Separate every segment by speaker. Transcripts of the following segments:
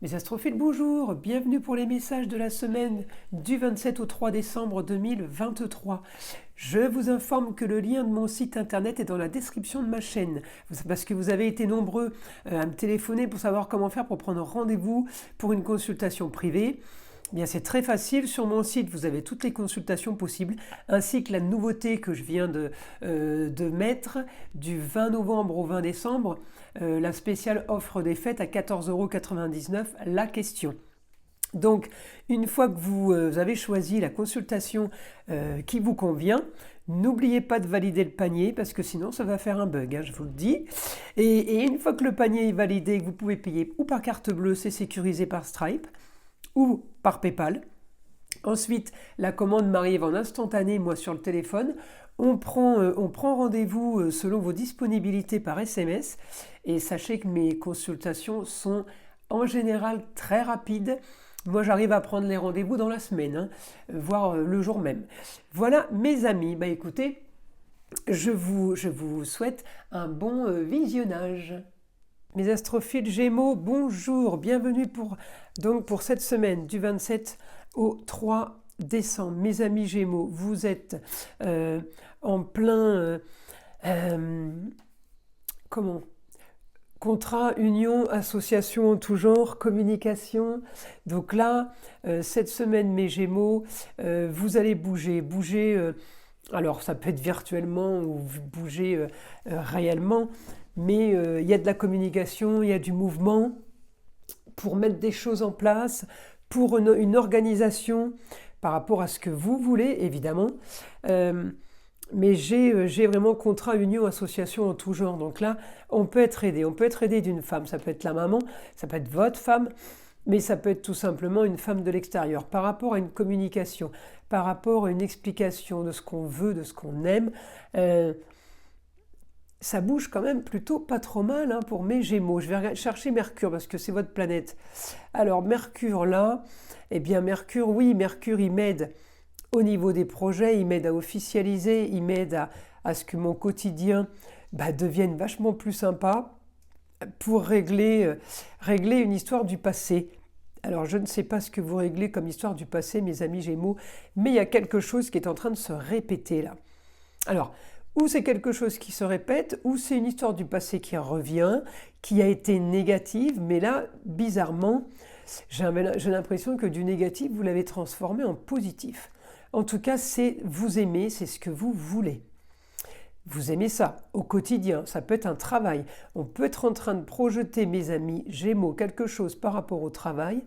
Speaker 1: Mes astrophiles, bonjour, bienvenue pour les messages de la semaine du 27 au 3 décembre 2023. Je vous informe que le lien de mon site internet est dans la description de ma chaîne, parce que vous avez été nombreux à me téléphoner pour savoir comment faire pour prendre rendez-vous pour une consultation privée. Bien, c'est très facile, sur mon site vous avez toutes les consultations possibles, ainsi que la nouveauté que je viens de mettre du 20 novembre au 20 décembre, la spéciale offre des fêtes à 14,99 € la question. Donc, une fois que vous avez choisi la consultation qui vous convient, n'oubliez pas de valider le panier parce que sinon ça va faire un bug, je vous le dis. Et une fois que le panier est validé, vous pouvez payer ou par carte bleue, c'est sécurisé par Stripe, ou par PayPal. Ensuite, la commande m'arrive en instantané, moi sur le téléphone. On prend rendez-vous selon vos disponibilités par SMS. Et sachez que mes consultations sont en général très rapides. Moi, j'arrive à prendre les rendez-vous dans la semaine, voire le jour même. Voilà, mes amis. Écoutez, je vous souhaite un bon visionnage. Mes astrophiles Gémeaux, bonjour, bienvenue pour cette semaine du 27 au 3 décembre. Mes amis Gémeaux, vous êtes en plein contrat, union, association en tout genre, communication. Donc là, cette semaine, mes Gémeaux, vous allez bouger. Alors ça peut être virtuellement ou bouger réellement. Mais il y a de la communication, il y a du mouvement pour mettre des choses en place, pour une organisation par rapport à ce que vous voulez, évidemment. Mais j'ai vraiment contrat, union, association en tout genre. Donc là, on peut être aidé. On peut être aidé d'une femme. Ça peut être la maman, ça peut être votre femme, mais ça peut être tout simplement une femme de l'extérieur. Par rapport à une communication, par rapport à une explication de ce qu'on veut, de ce qu'on aime, ça bouge quand même plutôt pas trop mal pour mes Gémeaux. Je vais chercher Mercure parce que c'est votre planète. Alors Mercure là, Mercure, oui, Mercure il m'aide au niveau des projets, il m'aide à officialiser, il m'aide à ce que mon quotidien devienne vachement plus sympa pour régler une histoire du passé. Alors je ne sais pas ce que vous réglez comme histoire du passé, mes amis Gémeaux, mais il y a quelque chose qui est en train de se répéter là. Alors, ou c'est quelque chose qui se répète, ou c'est une histoire du passé qui revient, qui a été négative, mais là, bizarrement, j'ai l'impression que du négatif, vous l'avez transformé en positif. En tout cas, c'est vous aimez, c'est ce que vous voulez. Vous aimez ça au quotidien, ça peut être un travail. On peut être en train de projeter, mes amis Gémeaux, quelque chose par rapport au travail,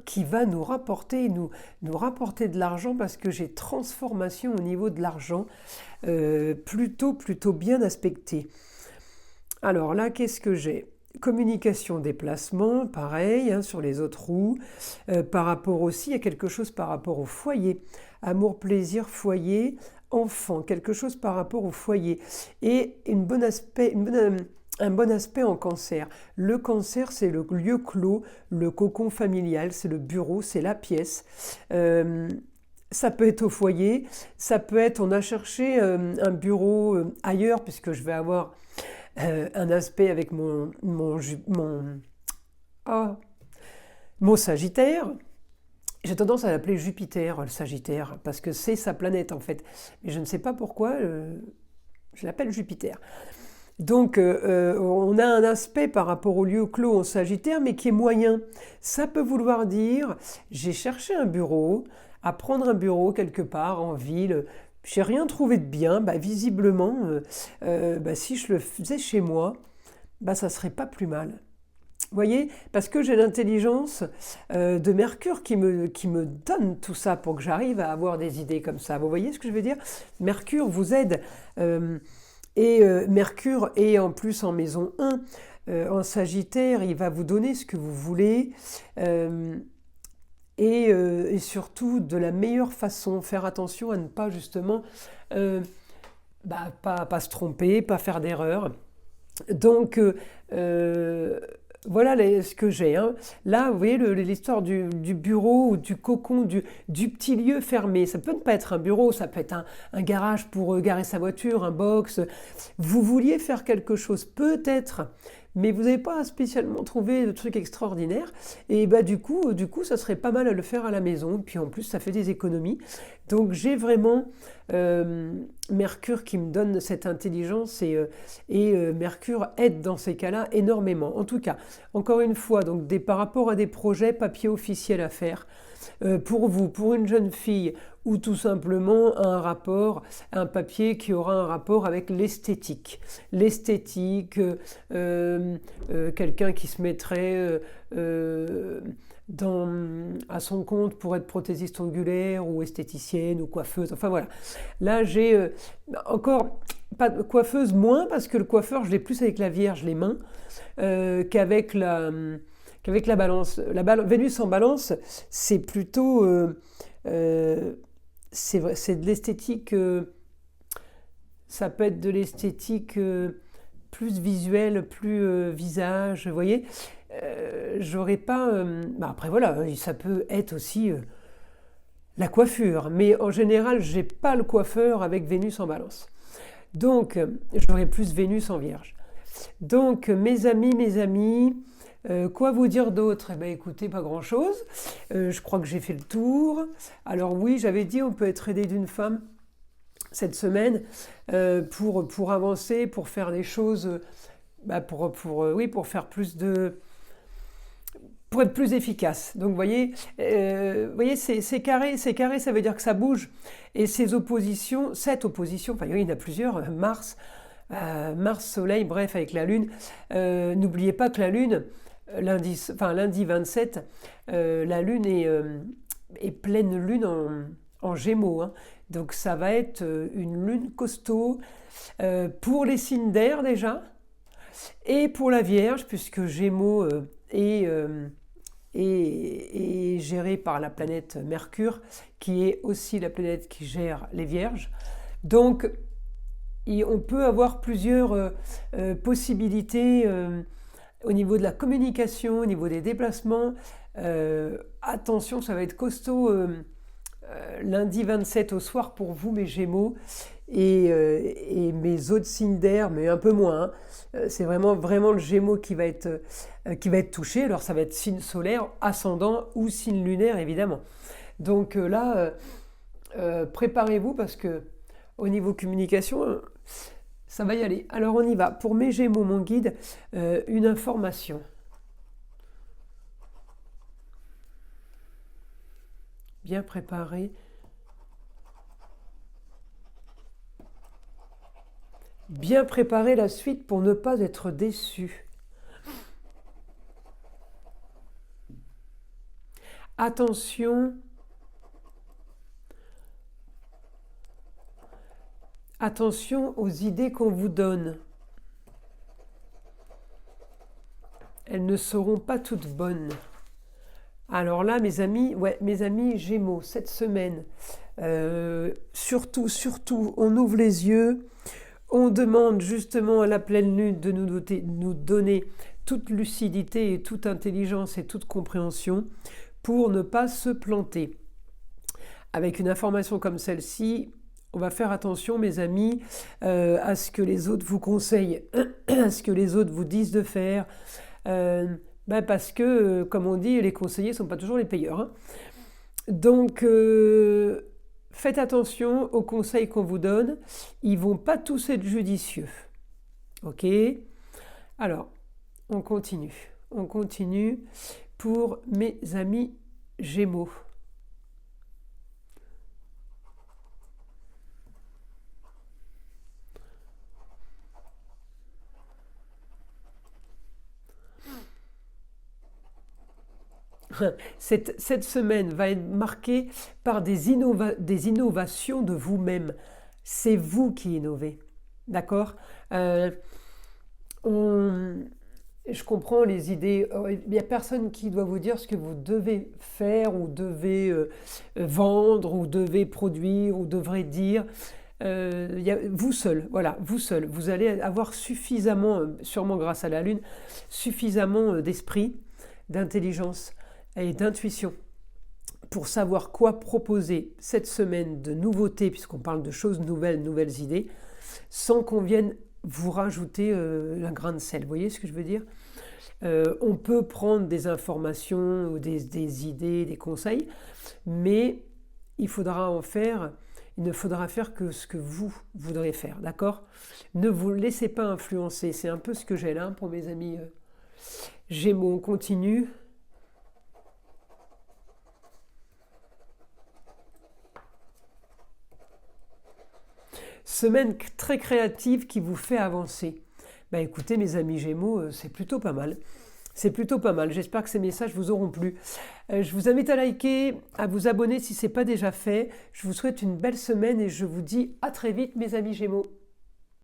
Speaker 1: qui va nous rapporter de l'argent parce que j'ai transformation au niveau de l'argent plutôt bien aspectée. Alors là, qu'est-ce que j'ai ? Communication, déplacement, pareil, sur les autres roues. Par rapport aussi, il y a quelque chose par rapport au foyer. Amour, plaisir, foyer, enfant, quelque chose par rapport au foyer. Et un bon aspect en Cancer. Le Cancer, c'est le lieu clos, le cocon familial, c'est le bureau, c'est la pièce. Ça peut être au foyer, ça peut être, on a cherché un bureau ailleurs, puisque je vais avoir un aspect avec mon Sagittaire. J'ai tendance à l'appeler Jupiter, le Sagittaire, parce que c'est sa planète en fait. Mais je ne sais pas pourquoi je l'appelle Jupiter. Donc, on a un aspect par rapport au lieu clos en Sagittaire, mais qui est moyen. Ça peut vouloir dire, j'ai cherché un bureau, à prendre un bureau quelque part en ville, j'ai rien trouvé de bien, visiblement, si je le faisais chez moi, ça serait pas plus mal. Vous voyez, parce que j'ai l'intelligence de Mercure qui me donne tout ça pour que j'arrive à avoir des idées comme ça. Vous voyez ce que je veux dire ? Mercure vous aide. Et Mercure est en plus en maison 1, en Sagittaire, il va vous donner ce que vous voulez et surtout de la meilleure façon. Faire attention à ne pas justement pas se tromper, pas faire d'erreur. Donc voilà ce que j'ai. Là, vous voyez l'histoire du bureau ou du cocon, du petit lieu fermé. Ça peut ne pas être un bureau, ça peut être un garage pour garer sa voiture, un box. Vous vouliez faire quelque chose, peut-être, mais vous n'avez pas spécialement trouvé de trucs extraordinaires. Et bah du coup, ça serait pas mal à le faire à la maison. Puis en plus, ça fait des économies. Donc j'ai vraiment Mercure qui me donne cette intelligence et Mercure aide dans ces cas-là énormément. En tout cas, encore une fois, donc par rapport à des projets papier officiel à faire, pour vous, pour une jeune fille, ou tout simplement un papier qui aura un rapport avec l'esthétique. L'esthétique, quelqu'un qui se mettrait à son compte pour être prothésiste ongulaire ou esthéticienne ou coiffeuse, enfin voilà. Là j'ai encore, pas de coiffeuse moins, parce que le coiffeur je l'ai plus avec la Vierge, les mains, qu'avec la balance. Vénus en balance, c'est plutôt... c'est de l'esthétique, ça peut être de l'esthétique plus visuelle, plus visage, vous voyez. J'aurais pas... après voilà, ça peut être aussi la coiffure, mais en général, j'ai pas le coiffeur avec Vénus en balance. Donc, j'aurais plus Vénus en Vierge. Donc, mes amis, quoi vous dire d'autre? Eh bien, écoutez, pas grand-chose. Je crois que j'ai fait le tour. Alors oui, j'avais dit, on peut être aidé d'une femme cette semaine pour avancer, pour faire des choses, pour faire plus de... pour être plus efficace. Donc, vous voyez, c'est carré, ça veut dire que ça bouge. Et cette opposition, enfin, il y en a plusieurs, Mars, Soleil, bref, avec la Lune. N'oubliez pas que la Lune, lundi 27, la Lune est pleine Lune en Gémeaux. Hein. Donc ça va être une Lune costaud pour les signes d'air déjà, et pour la Vierge, puisque Gémeaux est géré par la planète Mercure, qui est aussi la planète qui gère les Vierges. Donc on peut avoir plusieurs possibilités au niveau de la communication, au niveau des déplacements. Attention, ça va être costaud lundi 27 au soir pour vous, mes Gémeaux, et mes autres signes d'air, mais un peu moins. Hein. C'est vraiment le Gémeaux qui va être touché. Alors ça va être signe solaire, ascendant ou signe lunaire, évidemment. Donc là, préparez-vous, parce que au niveau communication, ça va y aller. Alors on y va. Pour mes Gémeaux, mon guide, une information. Bien préparé. Bien préparer la suite pour ne pas être déçu. Attention. Attention aux idées qu'on vous donne. Elles ne seront pas toutes bonnes. Alors là, mes amis Gémeaux, cette semaine, surtout, on ouvre les yeux, on demande justement à la pleine lune de nous donner toute lucidité et toute intelligence et toute compréhension pour ne pas se planter. Avec une information comme celle-ci, on va faire attention, mes amis, à ce que les autres vous conseillent, à ce que les autres vous disent de faire, parce que, comme on dit, les conseillers ne sont pas toujours les payeurs. Hein. Donc, faites attention aux conseils qu'on vous donne. Ils ne vont pas tous être judicieux. Ok? Alors, on continue. On continue pour mes amis Gémeaux. Cette semaine va être marquée par des innovations de vous-même. C'est vous qui innovez. D'accord? Je comprends les idées. Il n'y a personne qui doit vous dire ce que vous devez faire ou devez vendre ou devez produire ou devrez dire. Vous seul, voilà, vous seul. Vous allez avoir suffisamment, sûrement grâce à la Lune, suffisamment d'esprit, d'intelligence et d'intuition pour savoir quoi proposer cette semaine de nouveautés, puisqu'on parle de choses nouvelles, nouvelles idées, sans qu'on vienne vous rajoutez un grain de sel. Vous voyez ce que je veux dire? On peut prendre des informations ou des idées, des conseils, mais il ne faudra faire que ce que vous voudrez faire, d'accord? Ne vous laissez pas influencer, c'est un peu ce que j'ai là pour mes amis Gémeaux. On continue. Semaine très créative qui vous fait avancer. Bah écoutez mes amis Gémeaux, c'est plutôt pas mal. C'est plutôt pas mal. J'espère que ces messages vous auront plu. Je vous invite à liker, à vous abonner si ce n'est pas déjà fait. Je vous souhaite une belle semaine et je vous dis à très vite mes amis Gémeaux.